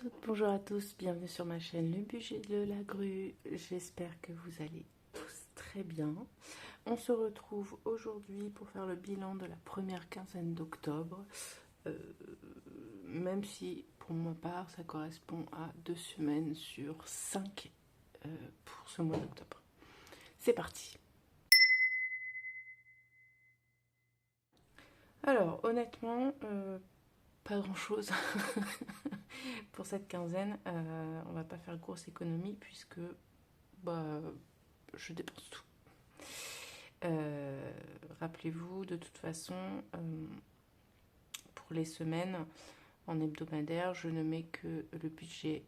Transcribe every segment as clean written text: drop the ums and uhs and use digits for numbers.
toutes, bonjour à tous, bienvenue sur ma chaîne Le Budget de la Grue. J'espère que vous allez tous très bien. On se retrouve aujourd'hui pour faire le bilan de la première quinzaine d'octobre, même si pour ma part ça correspond à 2 semaines sur 5 pour ce mois d'octobre. C'est parti. Alors honnêtement, pas grand chose pour cette quinzaine. On va pas faire grosse économie puisque je dépense tout. Rappelez-vous, de toute façon, pour les semaines en hebdomadaire, je ne mets que le budget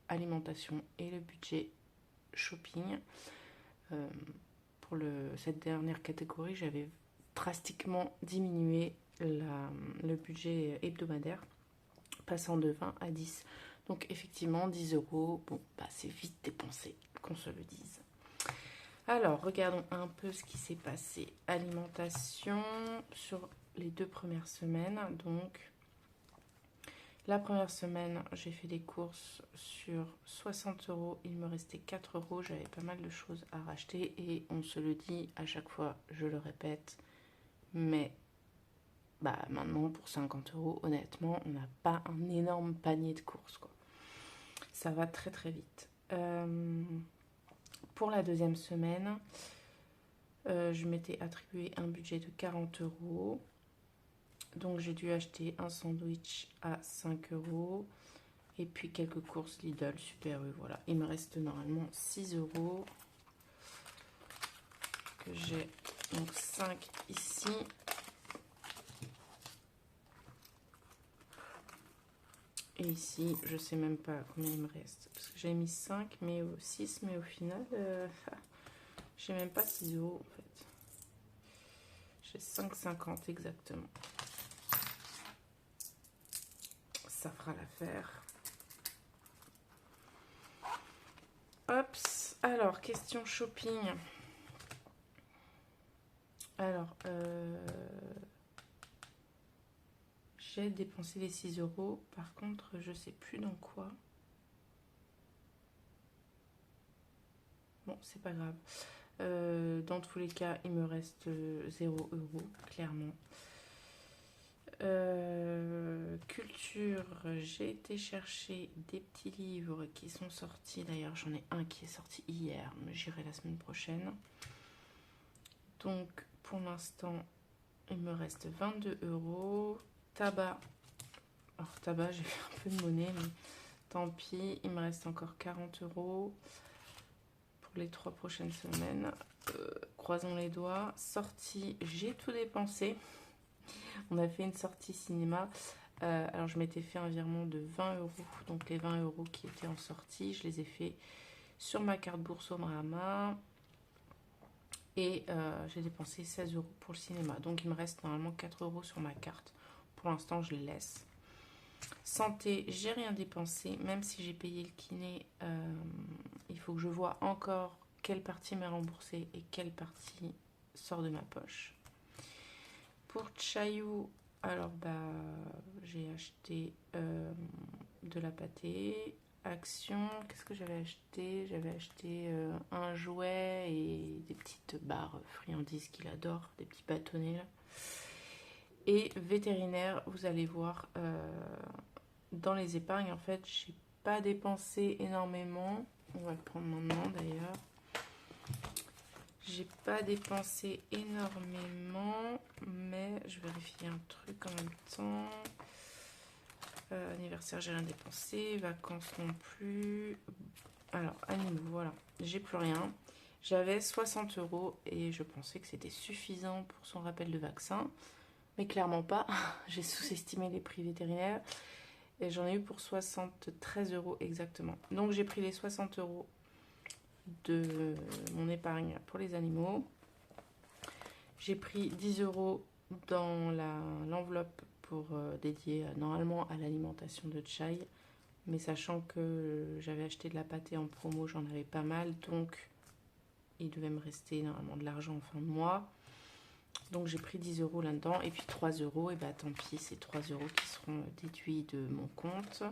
alimentation et le budget shopping. Pour cette dernière catégorie, j'avais drastiquement diminué le budget hebdomadaire, passant de 20 à 10. Donc effectivement, 10 euros, bon, c'est vite dépensé, qu'on se le dise. Alors, regardons un peu ce qui s'est passé. Alimentation sur les 2 premières semaines. Donc, la première semaine, j'ai fait des courses sur 60 euros. Il me restait 4 euros. J'avais pas mal de choses à racheter. Et on se le dit à chaque fois, je le répète. Mais maintenant, pour 50 euros, honnêtement, on n'a pas un énorme panier de courses, quoi. Ça va très très vite. Pour la deuxième semaine, je m'étais attribué un budget de 40 euros. Donc j'ai dû acheter un sandwich à 5 euros. Et puis quelques courses Lidl, Super U, voilà. Il me reste normalement 6 euros. Que j'ai donc 5 ici. Et ici, je sais même pas combien il me reste. Parce que j'avais mis 5, mais 6, mais au final, j'ai même pas 6 euros en fait. J'ai 5,50 exactement. Ça fera l'affaire. Hop, alors, question shopping. Alors, j'ai dépensé les 6 euros. Par contre, je sais plus dans quoi. Bon, c'est pas grave. Dans tous les cas, il me reste 0 euros, clairement. Culture, j'ai été chercher des petits livres qui sont sortis. D'ailleurs, j'en ai un qui est sorti hier, mais j'irai la semaine prochaine. Donc, pour l'instant, il me reste 22 euros. Tabac. Alors, tabac, j'ai fait un peu de monnaie, mais tant pis. Il me reste encore 40 euros pour les 3 prochaines semaines. Croisons les doigts. Sortie, j'ai tout dépensé. On a fait une sortie cinéma. Alors, je m'étais fait un virement de 20 euros. Donc, les 20 euros qui étaient en sortie, je les ai fait sur ma carte Boursorama. Et j'ai dépensé 16 euros pour le cinéma. Donc, il me reste normalement 4 euros sur ma carte. Pour l'instant, je les laisse. Santé, j'ai rien dépensé. Même si j'ai payé le kiné, il faut que je vois encore quelle partie m'est remboursée et quelle partie sort de ma poche. Pour Chayou, alors j'ai acheté de la pâtée. Action, qu'est-ce que j'avais acheté? J'avais acheté un jouet et des petites barres friandises qu'il adore, des petits bâtonnets là. Et vétérinaire, vous allez voir, dans les épargnes, en fait, j'ai pas dépensé énormément. On va le prendre maintenant d'ailleurs. J'ai pas dépensé énormément, mais je vérifie un truc en même temps. Anniversaire, j'ai rien dépensé. Vacances non plus. Alors, animaux, voilà. J'ai plus rien. J'avais 60 euros et je pensais que c'était suffisant pour son rappel de vaccin. Mais clairement pas. J'ai sous-estimé les prix vétérinaires. Et j'en ai eu pour 73 euros exactement. Donc j'ai pris les 60 euros de mon épargne pour les animaux. J'ai pris 10 euros dans l'enveloppe pour dédier normalement à l'alimentation de Chai. Mais sachant que j'avais acheté de la pâtée en promo, j'en avais pas mal. Donc il devait me rester normalement de l'argent en fin de mois. Donc j'ai pris 10 euros là-dedans. Et puis 3 euros, et tant pis, c'est 3 euros qui seront déduits de mon compte.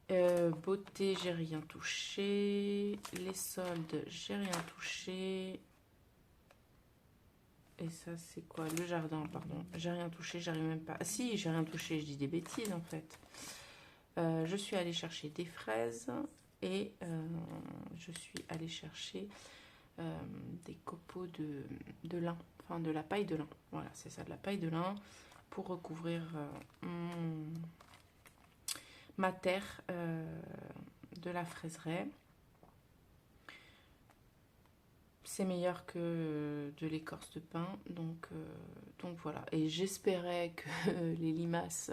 Beauté, j'ai rien touché. Les soldes, j'ai rien touché. Et ça, c'est quoi? Le jardin, pardon. J'ai rien touché, j'arrive même pas. Ah, si, j'ai rien touché, je dis des bêtises en fait. Je suis allée chercher des fraises et je suis allée chercher des copeaux de lin, enfin de la paille de lin. Voilà, c'est ça, de la paille de lin pour recouvrir ma terre de la fraiseraie. C'est meilleur que de l'écorce de pin, donc voilà. Et j'espérais que les limaces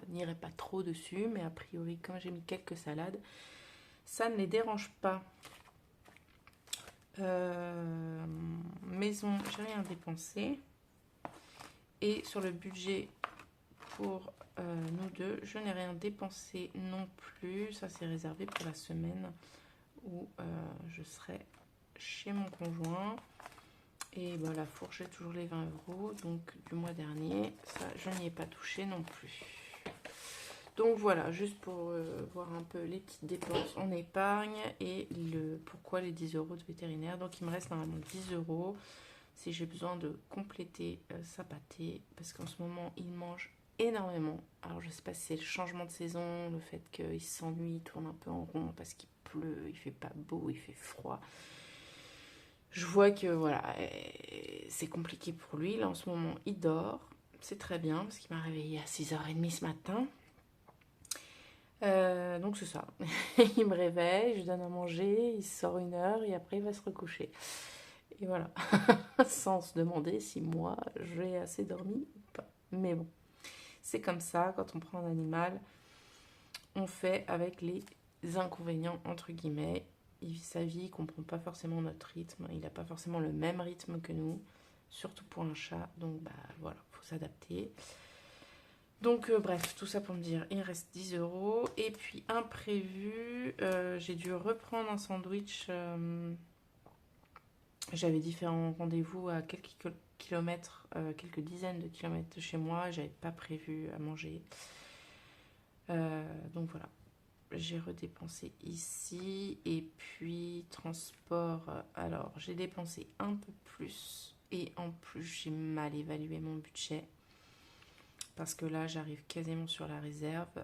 n'iraient pas trop dessus, mais a priori, comme j'ai mis quelques salades, ça ne les dérange pas. Maison, j'ai rien dépensé. Et sur le budget pour nous deux, je n'ai rien dépensé non plus. Ça, c'est réservé pour la semaine où je serai chez mon conjoint. Et bah, la fourche, j'ai toujours les 20 €, donc du mois dernier. Ça, je n'y ai pas touché non plus. Donc voilà, juste pour voir un peu les petites dépenses en épargne et pourquoi les 10 € de vétérinaire. Donc il me reste normalement 10 € si j'ai besoin de compléter sa pâtée, parce qu'en ce moment il mange énormément. Alors je sais pas si c'est le changement de saison, le fait qu'il s'ennuie, il tourne un peu en rond parce qu'il pleut, il fait pas beau, il fait froid. Je vois que voilà, c'est compliqué pour lui. Là en ce moment il dort, c'est très bien parce qu'il m'a réveillée à 6h30 ce matin. Donc c'est ça, il me réveille, je lui donne à manger, il sort 1 heure et après il va se recoucher. Et voilà, sans se demander si moi j'ai assez dormi ou pas. Mais bon, c'est comme ça, quand on prend un animal, on fait avec les inconvénients entre guillemets. Il vit sa vie, il ne comprend pas forcément notre rythme, il n'a pas forcément le même rythme que nous, surtout pour un chat, donc bah voilà, il faut s'adapter. Donc bref, tout ça pour me dire, il reste 10 €. Et puis imprévu, j'ai dû reprendre un sandwich. J'avais différents rendez-vous à quelques kilomètres, quelques dizaines de kilomètres de chez moi. J'avais pas prévu à manger. Donc voilà, j'ai redépensé ici. Et puis transport, alors j'ai dépensé un peu plus. Et en plus, j'ai mal évalué mon budget. Parce que là, j'arrive quasiment sur la réserve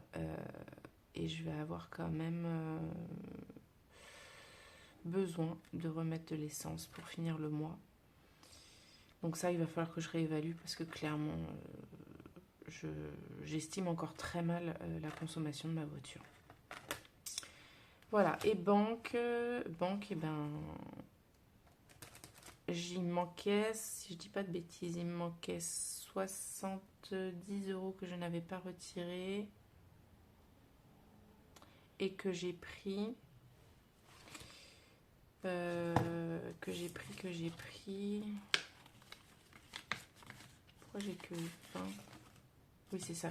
et je vais avoir quand même besoin de remettre de l'essence pour finir le mois. Donc ça, il va falloir que je réévalue parce que clairement, j'estime encore très mal la consommation de ma voiture. Voilà, et banque, et ben, j'y manquait, si je dis pas de bêtises, il me manquait 70 € que je n'avais pas retiré et que j'ai pris. Pourquoi j'ai que 20? Oui, c'est ça,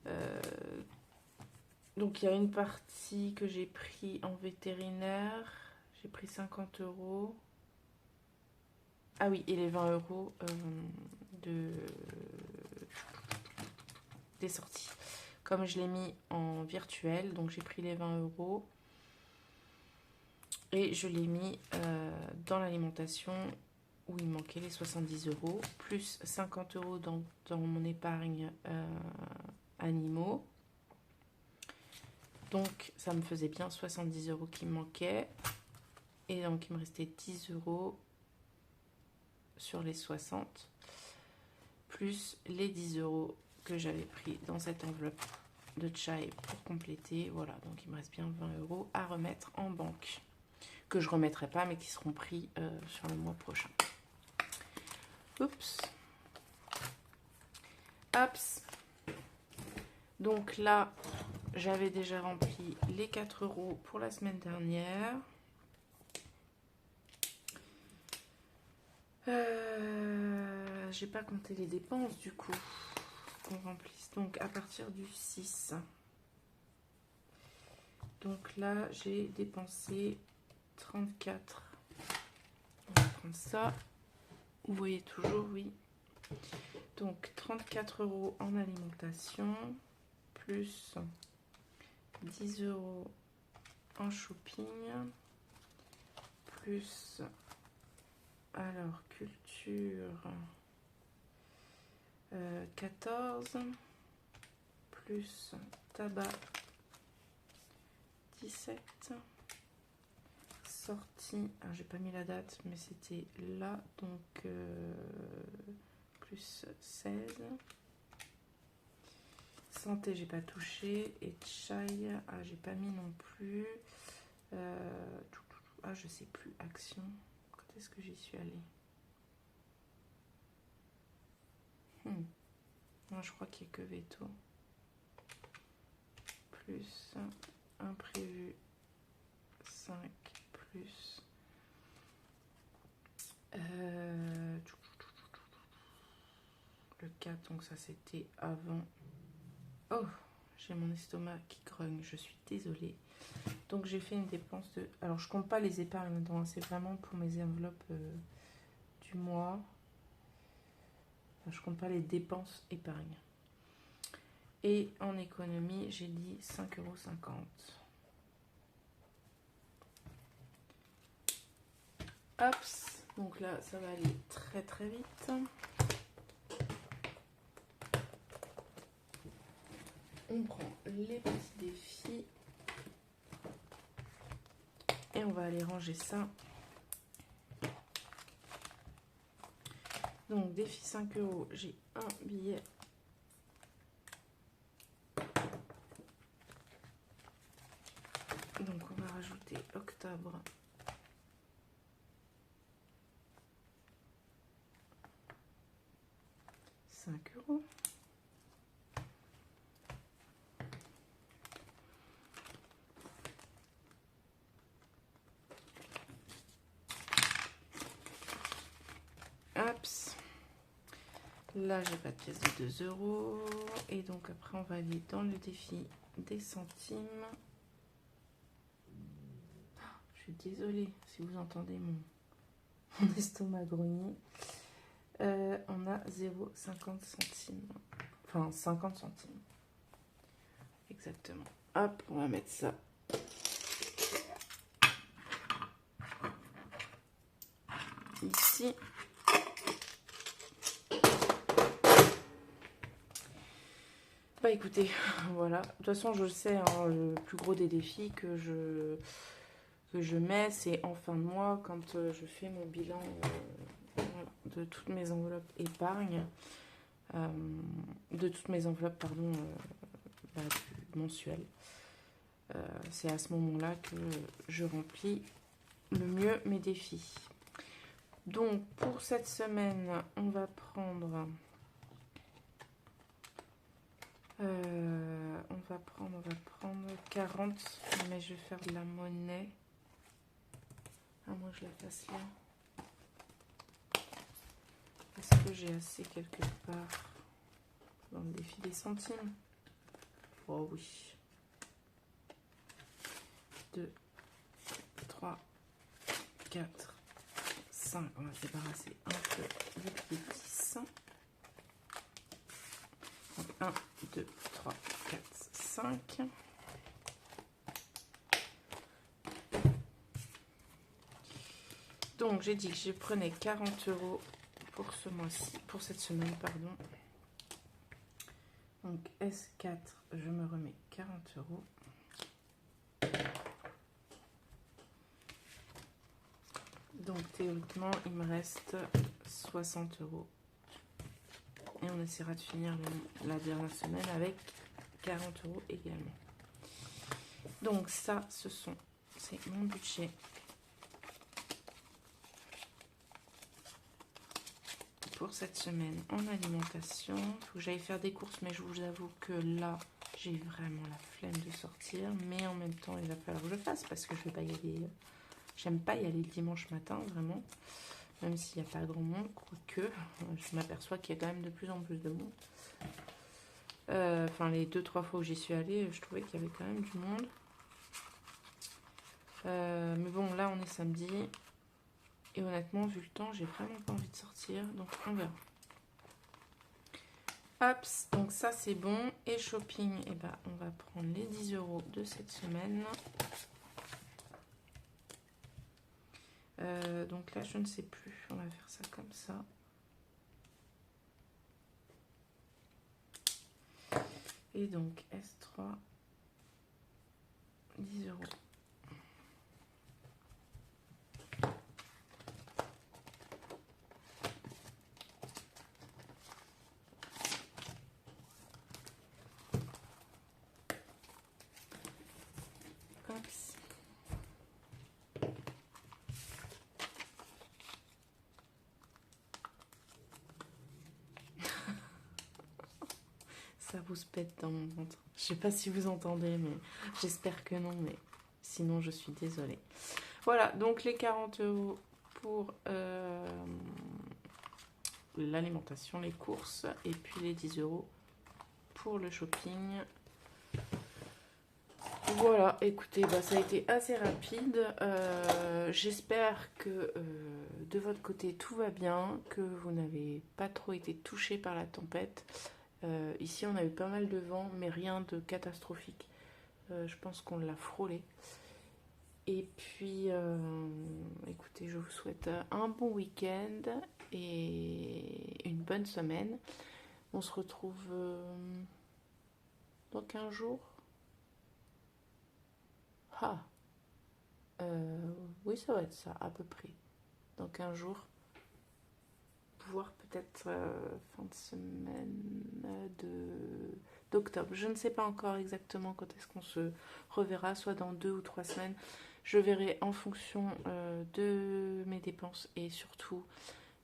20. Donc, il y a une partie que j'ai pris en vétérinaire. J'ai pris 50 €. Ah oui, et les 20 € des sorties. Comme je l'ai mis en virtuel, donc j'ai pris les 20 € et je l'ai mis dans l'alimentation où il manquait les 70 €, plus 50 € dans mon épargne animaux. Donc ça me faisait bien 70 € qui me manquaient. Et donc il me restait 10 € sur les 60, plus les 10 € que j'avais pris dans cette enveloppe de chai pour compléter. Voilà, donc il me reste bien 20 € à remettre en banque. Que je ne remettrai pas, mais qui seront pris sur le mois prochain. Oups. Hops. Donc là, j'avais déjà rempli les 4 € pour la semaine dernière. J'ai pas compté les dépenses du coup qu'on remplisse. Donc à partir du 6. Donc là, j'ai dépensé 34. On va prendre ça. Vous voyez toujours, oui. Donc 34 € en alimentation, plus 10 € en shopping, plus, alors, culture, 14, plus tabac, 17, sortie, alors j'ai pas mis la date, mais c'était là, donc plus 16, santé, j'ai pas touché, et chai, ah, j'ai pas mis non plus, ah, je sais plus, action, quand est-ce que j'y suis allée? Moi, je crois qu'il n'y a que veto. Plus imprévu 5 plus le 4, donc ça c'était avant. Oh, j'ai mon estomac qui grogne, je suis désolée. Donc j'ai fait une dépense de... Alors je compte pas les épargnes dedans, c'est vraiment pour mes enveloppes du mois. Enfin, je compte pas les dépenses épargnes. Et en économie, j'ai dit 5,50 €. Hop, donc là, ça va aller très très vite. On prend les petits défis. Et on va aller ranger ça. Donc, défi 5 €, j'ai un billet. Donc, on va rajouter octobre. €5. Hop. Là, j'ai pas de pièce de 2 €. Et donc, après, on va aller dans le défi des centimes. Je suis désolée si vous entendez mon estomac grogner. On a 0,50 centimes. Enfin, 50 centimes. Exactement. Hop, on va mettre ça ici. Bah écoutez, voilà. De toute façon, je le sais, hein, le plus gros des défis que je mets, c'est en fin de mois, quand je fais mon bilan voilà, de toutes mes enveloppes épargne. De toutes mes enveloppes, pardon, mensuelles. C'est à ce moment-là que je remplis le mieux mes défis. Donc, pour cette semaine, on va prendre... on va prendre 40, mais je vais faire de la monnaie. Ah, moi je la fasse là. Est-ce que j'ai assez quelque part dans le défi des centimes? Oh oui. 2, 3, 4, 5. On va débarrasser un peu du pied 10. Donc 1, 2, 3, 4, 5. Donc j'ai dit que je prenais 40 € pour ce mois-ci, pour cette semaine, pardon. Donc S4, je me remets 40 €. Donc théoriquement, il me reste 60 €. Et on essaiera de finir la dernière semaine avec 40 € également. Donc ça, c'est mon budget pour cette semaine en alimentation. Il faut que j'aille faire des courses, mais je vous avoue que là, j'ai vraiment la flemme de sortir. Mais en même temps, il va falloir que je fasse parce que je vais pas y aller. J'aime pas y aller le dimanche matin, vraiment. Même s'il n'y a pas grand monde, quoique je m'aperçois qu'il y a quand même de plus en plus de monde. Enfin, les 2-3 fois où j'y suis allée, je trouvais qu'il y avait quand même du monde. Mais bon, là, on est samedi. Et honnêtement, vu le temps, j'ai vraiment pas envie de sortir. Donc, on verra. Hop, donc ça c'est bon. Et shopping, eh ben, on va prendre les 10 € de cette semaine. Donc là, je ne sais plus. On va faire ça comme ça. Et donc S3, 10 €. Oups. Ça vous se pète dans mon ventre. Je sais pas si vous entendez, mais j'espère que non, mais sinon je suis désolée. Voilà, donc les 40 € pour l'alimentation, les courses, et puis les 10 € pour le shopping. Voilà, écoutez, bah, ça a été assez rapide. J'espère que de votre côté tout va bien, que vous n'avez pas trop été touché par la tempête. Ici, on a eu pas mal de vent, mais rien de catastrophique. Je pense qu'on l'a frôlé. Et puis, écoutez, je vous souhaite un bon week-end et une bonne semaine. On se retrouve dans 15 jours. Ah, oui, ça va être ça, à peu près. Dans 15 jours. Voire peut-être fin de semaine d'octobre. Je ne sais pas encore exactement quand est-ce qu'on se reverra, soit dans 2 ou 3 semaines. Je verrai en fonction de mes dépenses et surtout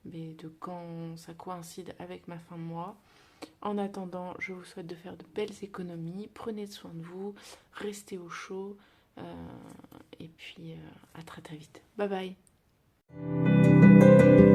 de quand ça coïncide avec ma fin de mois. En attendant, je vous souhaite de faire de belles économies. Prenez soin de vous, restez au chaud et puis à très très vite. Bye bye.